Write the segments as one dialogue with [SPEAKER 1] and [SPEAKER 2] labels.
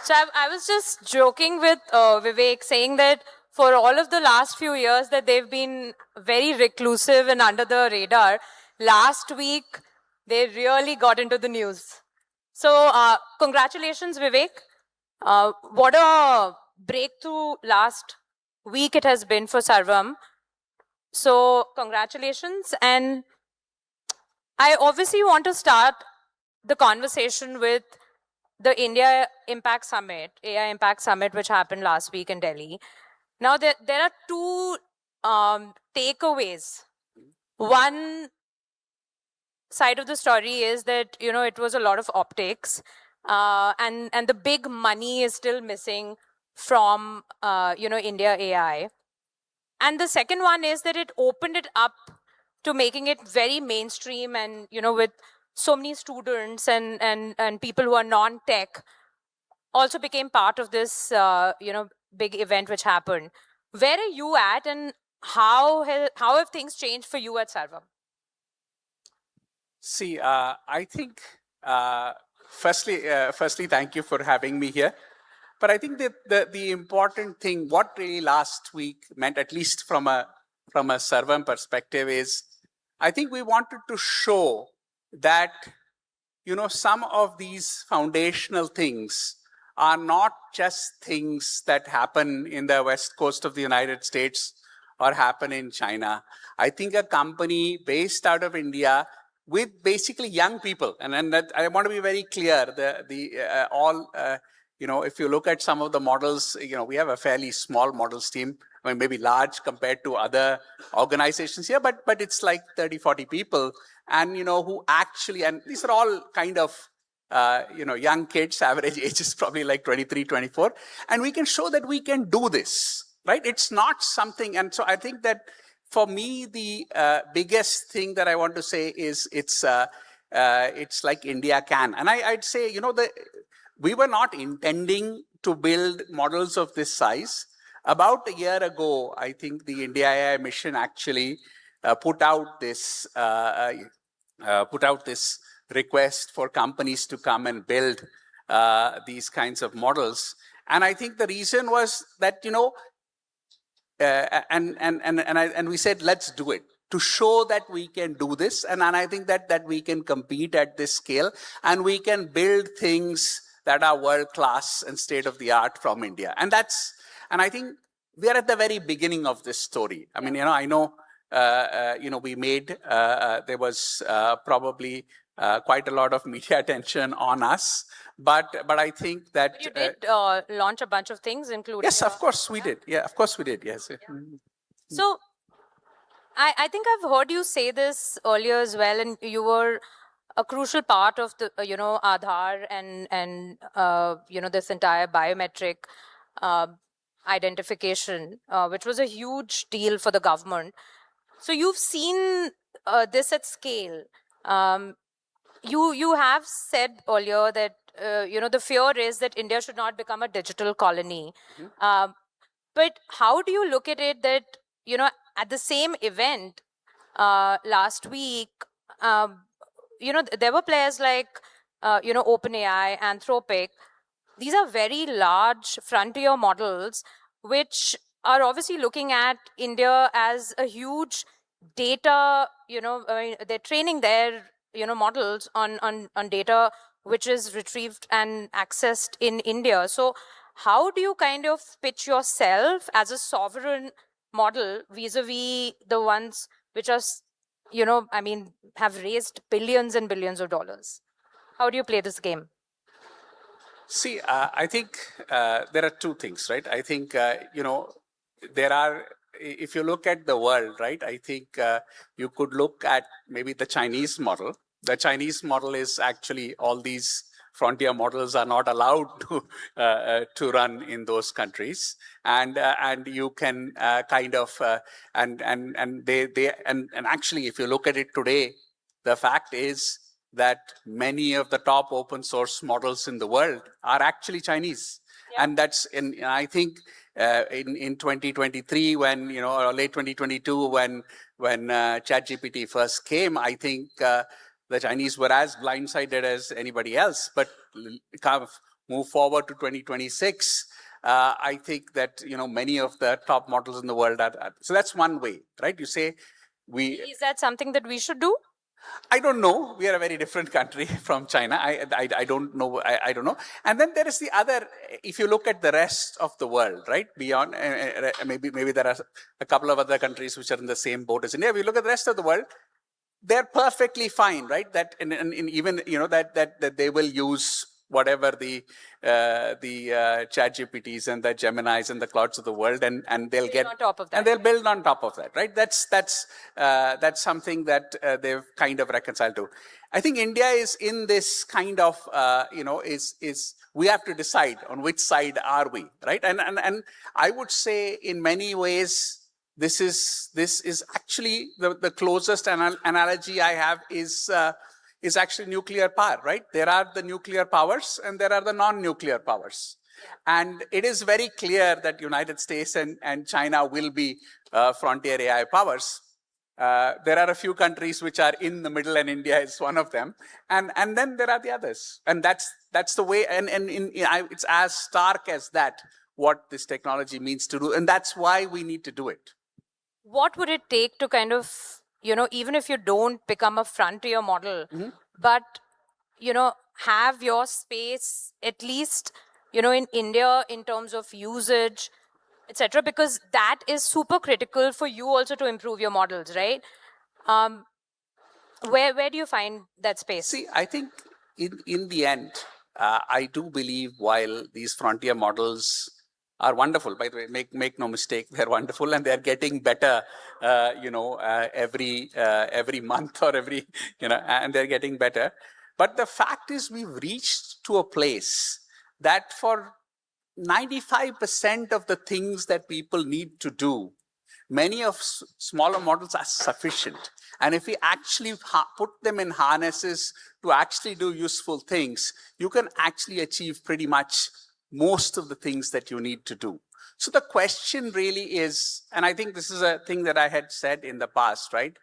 [SPEAKER 1] So I was just joking with Vivek, saying that for all of the last few years that they've been very reclusive and under the radar, last week they really got into the news. So congratulations, Vivek. What a breakthrough last week it has been for Sarvam. So congratulations. And I obviously want to start the conversation with the India Impact Summit, AI Impact Summit, which happened last week in Delhi. Now, there are two takeaways. One side of the story is that, it was a lot of optics, and the big money is still missing from, India AI. And the second one is that it opened it up to making it very mainstream and, with so many students and people who are non-tech also became part of this, big event which happened. Where are you at, and how have things changed for you at Sarvam?
[SPEAKER 2] See, I think, firstly, thank you for having me here. But I think that the important thing, what really last week meant, at least from a Sarvam perspective, is I think we wanted to show that, some of these foundational things are not just things that happen in the west coast of the United States or happen in China. I think a company based out of India with basically young people, and that I want to be very clear, if you look at some of the models, we have a fairly small models team. I mean, maybe large compared to other organizations here, but it's like 30, 40 people. And, who actually, and these are all kind of, young kids, average age is probably like 23, 24. And we can show that we can do this, right? It's not something, and so I think that for me, the biggest thing that I want to say is it's like India can. And I'd say, we were not intending to build models of this size. About a year ago, I think the India AI mission actually put out this request for companies to come and build these kinds of models. And I think the reason was that, and we said, let's do it to show that we can do this. And I think that we can compete at this scale and we can build things that are world-class and state-of-the-art from India. And I think we are at the very beginning of this story. I mean, I know, we made, there was probably quite a lot of media attention on us, but I think that...
[SPEAKER 1] You did launch a bunch of things, including...
[SPEAKER 2] Yes, of course we did. Yeah, of course we did, yes. Yeah.
[SPEAKER 1] So, I think I've heard you say this earlier as well, and you were a crucial part of the, Aadhaar and this entire biometric identification, which was a huge deal for the government. So you've seen this at scale. You have said earlier that, the fear is that India should not become a digital colony. Mm-hmm. But how do you look at it that, at the same event last week, there were players like, OpenAI, Anthropic. These are very large frontier models, which are obviously looking at India as a huge data, they're training their, models on data which is retrieved and accessed in India. So how do you kind of pitch yourself as a sovereign model vis-a-vis the ones which are, have raised billions and billions of dollars? How do you play this game?
[SPEAKER 2] See, I think there are two things, right? I think, there are, if you look at the world, right, I think you could look at maybe the Chinese model. The Chinese model is actually all these frontier models are not allowed to run in those countries, and you can kind of and actually, if you look at it today, the fact is that many of the top open source models in the world are actually Chinese. Yeah. And that's I think in 2023 when, or late 2022 when ChatGPT first came, I think the Chinese were as blindsided as anybody else. But kind of move forward to 2026, I think that, many of the top models in the world are. So that's one way, right? You say we.
[SPEAKER 1] Is that something that we should do?
[SPEAKER 2] I don't know. We are a very different country from China. I don't know. I don't know. And then there is the other. If you look at the rest of the world, right, beyond maybe there are a couple of other countries which are in the same boat as India. If you look at the rest of the world, they're perfectly fine, right? That in even that they will use whatever the chat GPTs and the Geminis and the clouds of the world, and they'll
[SPEAKER 1] Build
[SPEAKER 2] get
[SPEAKER 1] on top of that.
[SPEAKER 2] and they'll build on top of that, right? That's something that they've kind of reconciled to. I think India is in this kind of is we have to decide on which side are we, right? And I would say in many ways this is actually the closest analogy I have is actually nuclear power, right? There are the nuclear powers and there are the non-nuclear powers. And it is very clear that United States and China will be frontier AI powers. There are a few countries which are in the middle, and India is one of them. And then there are the others. And that's the way, it's as stark as that, what this technology means to do. And that's why we need to do it.
[SPEAKER 1] What would it take to kind of, even if you don't become a frontier model, but, have your space at least, in India in terms of usage, etc., because that is super critical for you also to improve your models, right? Where do you find that space?
[SPEAKER 2] See, I think in the end, I do believe while these frontier models are wonderful, by the way, make no mistake, they're wonderful and they're getting better, every month or every, and they're getting better. But the fact is we've reached to a place that for 95% of the things that people need to do, many of smaller models are sufficient. And if we actually put them in harnesses to actually do useful things, you can actually achieve pretty much most of the things that you need to do. So the question really is, and I think this is a thing that I had said in the past, right?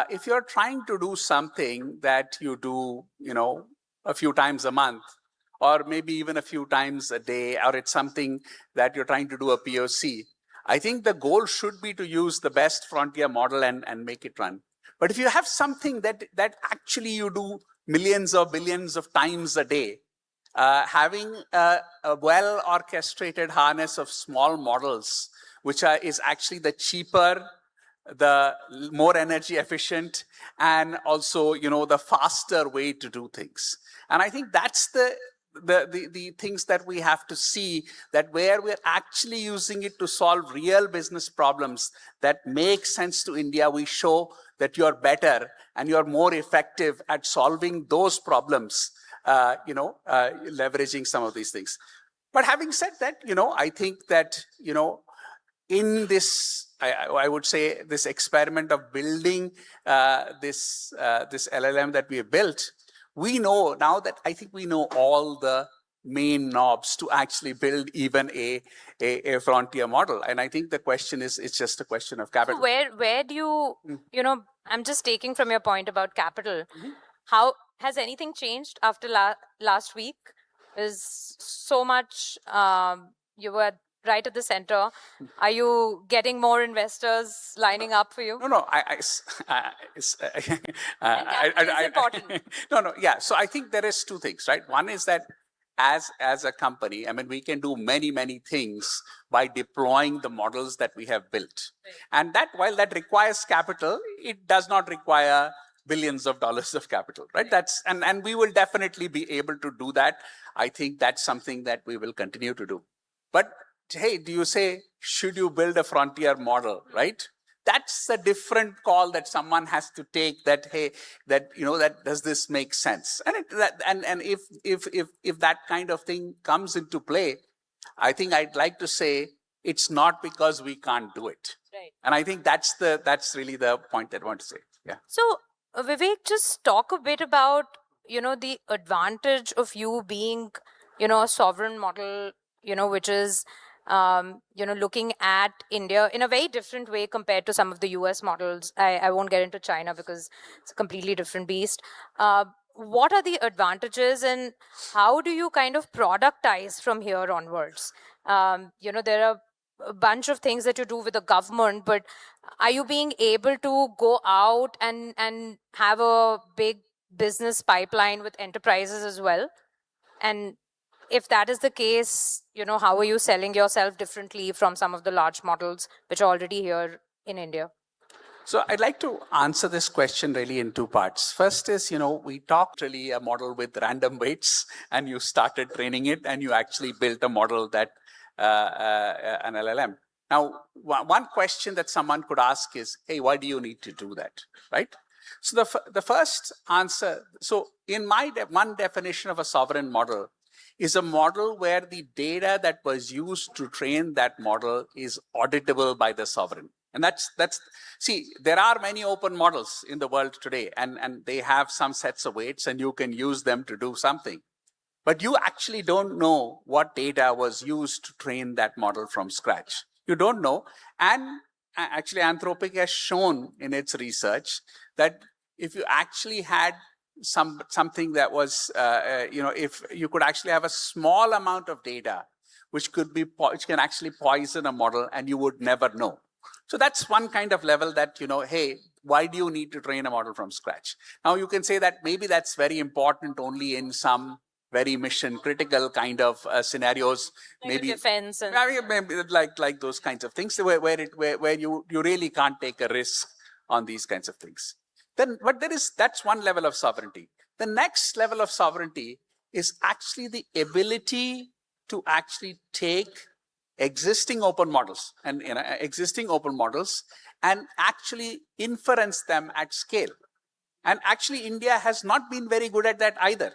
[SPEAKER 2] If you're trying to do something that you do, a few times a month, or maybe even a few times a day, or it's something that you're trying to do a POC, I think the goal should be to use the best frontier model and make it run. But if you have something that actually you do millions or billions of times a day, having a well orchestrated harness of small models, which is actually the cheaper, the more energy efficient, and also the faster way to do things. And I think that's the things that we have to see, that where we're actually using it to solve real business problems that make sense to India, we show that you're better and you're more effective at solving those problems, leveraging some of these things. But having said that, I think that, in this, I would say this experiment of building this LLM that we have built, we know now that I think we know all the main knobs to actually build even a frontier model. And I think the question is, it's just a question of capital.
[SPEAKER 1] So where do you, I'm just taking from your point about capital. How has anything changed after last week? Is so much, you were right at the center. Are you getting more investors lining up for you?
[SPEAKER 2] No.
[SPEAKER 1] It's important.
[SPEAKER 2] No. Yeah. So I think there is two things, right? One is that as a company, I mean, we can do many things by deploying the models that we have built. Right. And that, while that requires capital, it does not require billions of dollars of capital, right? That's and we will definitely be able to do that. I think that's something that we will continue to do. But hey, do you say, should you build a frontier model, right? That's a different call that someone has to take, that, hey, that, that does this make sense? And if that kind of thing comes into play, I think I'd like to say it's not because we can't do it.
[SPEAKER 1] Right.
[SPEAKER 2] And I think that's really the point that I want to say. Yeah.
[SPEAKER 1] So Vivek, just talk a bit about, the advantage of you being, a sovereign model, which is, looking at India in a very different way compared to some of the US models. I won't get into China because it's a completely different beast. what are the advantages and how do you kind of productize from here onwards? There are a bunch of things that you do with the government, but are you being able to go out and have a big business pipeline with enterprises as well? And if that is the case, how are you selling yourself differently from some of the large models which are already here in India?
[SPEAKER 2] So I'd like to answer this question really in two parts. First is, we talked really a model with random weights and you started training it and you actually built a model that an LLM. Now, one question that someone could ask is, hey, why do you need to do that, right? So the first answer, so in my one definition of a sovereign model is a model where the data that was used to train that model is auditable by the sovereign. And that's see, there are many open models in the world today, and they have some sets of weights, and you can use them to do something. But you actually don't know what data was used to train that model from scratch. You don't know. And actually, Anthropic has shown in its research that if you actually had something that was, if you could actually have a small amount of data, which can actually poison a model, and you would never know. So that's one kind of level that, hey, why do you need to train a model from scratch? Now you can say that maybe that's very important only in some very mission critical kind of scenarios,
[SPEAKER 1] like
[SPEAKER 2] maybe
[SPEAKER 1] defense and
[SPEAKER 2] maybe like those kinds of things where you really can't take a risk on these kinds of things. But that's one level of sovereignty. The next level of sovereignty is actually the ability to actually take existing open models and actually inference them at scale. And actually, India has not been very good at that either.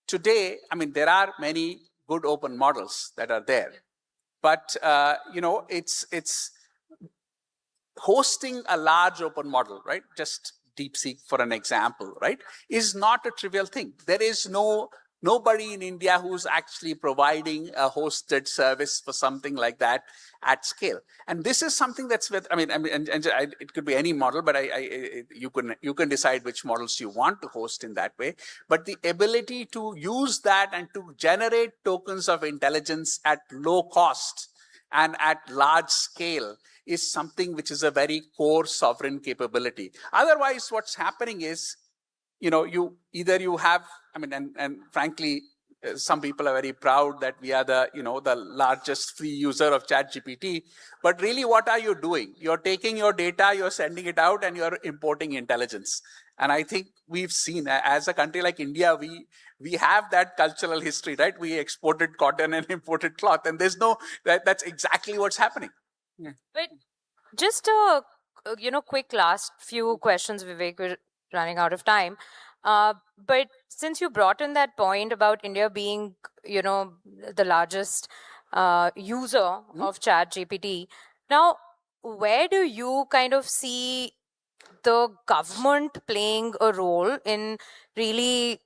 [SPEAKER 2] Today, there are many good open models that are there, but it's hosting a large open model, right? Just DeepSeek, for an example, right, is not a trivial thing. There is nobody in India who's actually providing a hosted service for something like that at scale. And this is something that's with, it could be any model, but you can decide which models you want to host in that way. But the ability to use that and to generate tokens of intelligence at low cost and at large scale is something which is a very core sovereign capability. Otherwise, what's happening is, you have, and frankly, some people are very proud that we are the largest free user of ChatGPT. But really, what are you doing? You're taking your data, you're sending it out, and you're importing intelligence. And I think we've seen, as a country like India, we have that cultural history, right? We exported cotton and imported cloth, and that's exactly what's happening. Yeah.
[SPEAKER 1] But just a quick last few questions, Vivek. We're running out of time. But since you brought in that point about India being, the largest user of ChatGPT, now where do you kind of see the government playing a role in really,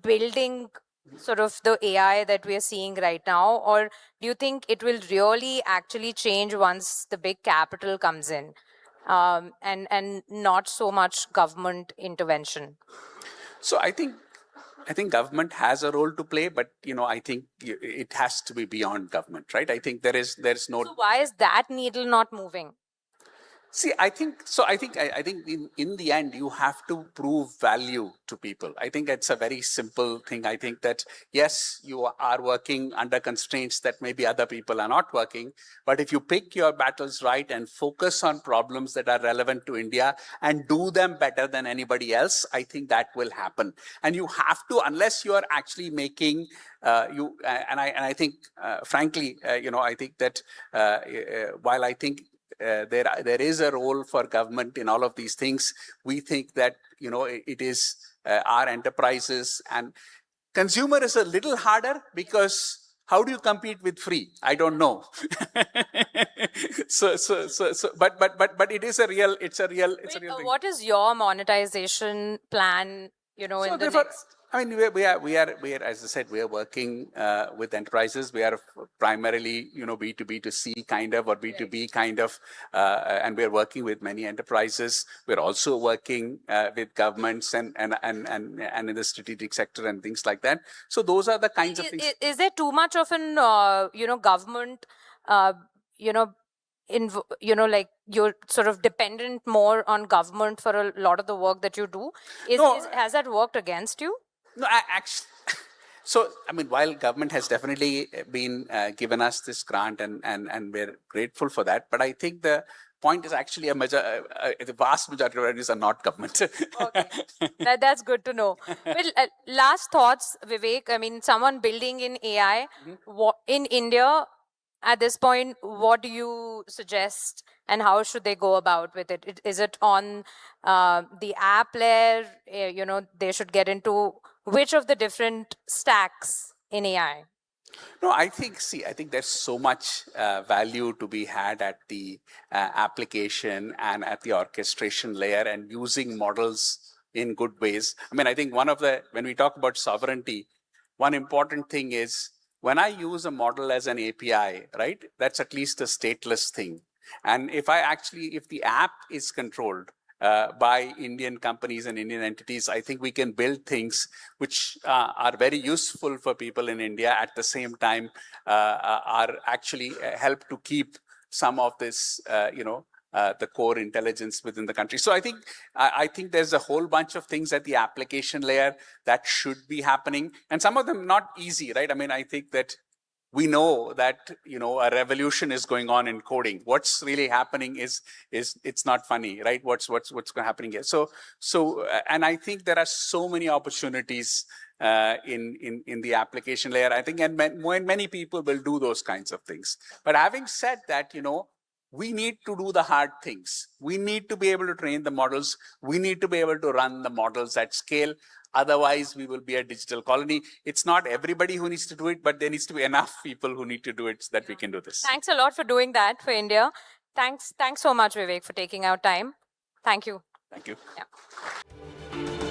[SPEAKER 1] building sort of the AI that we are seeing right now? Or do you think it will really actually change once the big capital comes in, and not so much government intervention?
[SPEAKER 2] So I think government has a role to play, but I think it has to be beyond government, right? I think there's no.
[SPEAKER 1] So why is that needle not moving?
[SPEAKER 2] See, I think in the end, you have to prove value to people. I think it's a very simple thing. I think that, yes, you are working under constraints that maybe other people are not working. But if you pick your battles right and focus on problems that are relevant to India and do them better than anybody else, I think that will happen. And you have to, unless you are actually making I think, frankly, I think that while I think there is a role for government in all of these things, we think that it is our enterprises, and consumer is a little harder because how do you compete with free? I don't know. But it is a real.
[SPEAKER 1] What is your monetization plan? In the next.
[SPEAKER 2] I mean, we are, as I said, we are working with enterprises. We are primarily, B2B to C kind of, or B2B kind of, and we are working with many enterprises. We're also working with governments and in the strategic sector and things like that. So those are the kinds of things.
[SPEAKER 1] Is there too much of an, government, you know, like you're sort of dependent more on government for a lot of the work that you do?
[SPEAKER 2] No,
[SPEAKER 1] Has that worked against you?
[SPEAKER 2] No, actually, so I mean, while government has definitely been given us this grant, and we're grateful for that, but I think the point is actually the vast majority of revenues are not government.
[SPEAKER 1] Okay. That's good to know. Well, last thoughts, Vivek. I mean, someone building in AI in India at this point, what do you suggest and how should they go about with it? Is it on the app layer? They should get into which of the different stacks in AI?
[SPEAKER 2] No, I think there's so much value to be had at the application and at the orchestration layer and using models in good ways. I mean, I think when we talk about sovereignty, one important thing is when I use a model as an API, right, that's at least a stateless thing. And if the app is controlled by Indian companies and Indian entities, I think we can build things which are very useful for people in India, at the same time are actually help to keep some of this, the core intelligence within the country. So I think there's a whole bunch of things at the application layer that should be happening, and some of them not easy, right? I mean, I think that we know that a revolution is going on in coding. What's really happening is it's not funny, right? What's happening here? And I think there are so many opportunities in the application layer. I think, and many people will do those kinds of things. But having said that, we need to do the hard things. We need to be able to train the models. We need to be able to run the models at scale. Otherwise, we will be a digital colony. It's not everybody who needs to do it, but there needs to be enough people who need to do it so that we can do this.
[SPEAKER 1] Thanks a lot for doing that for India. Thanks so much, Vivek, for taking our time. Thank you.
[SPEAKER 2] Thank you.
[SPEAKER 1] Yeah.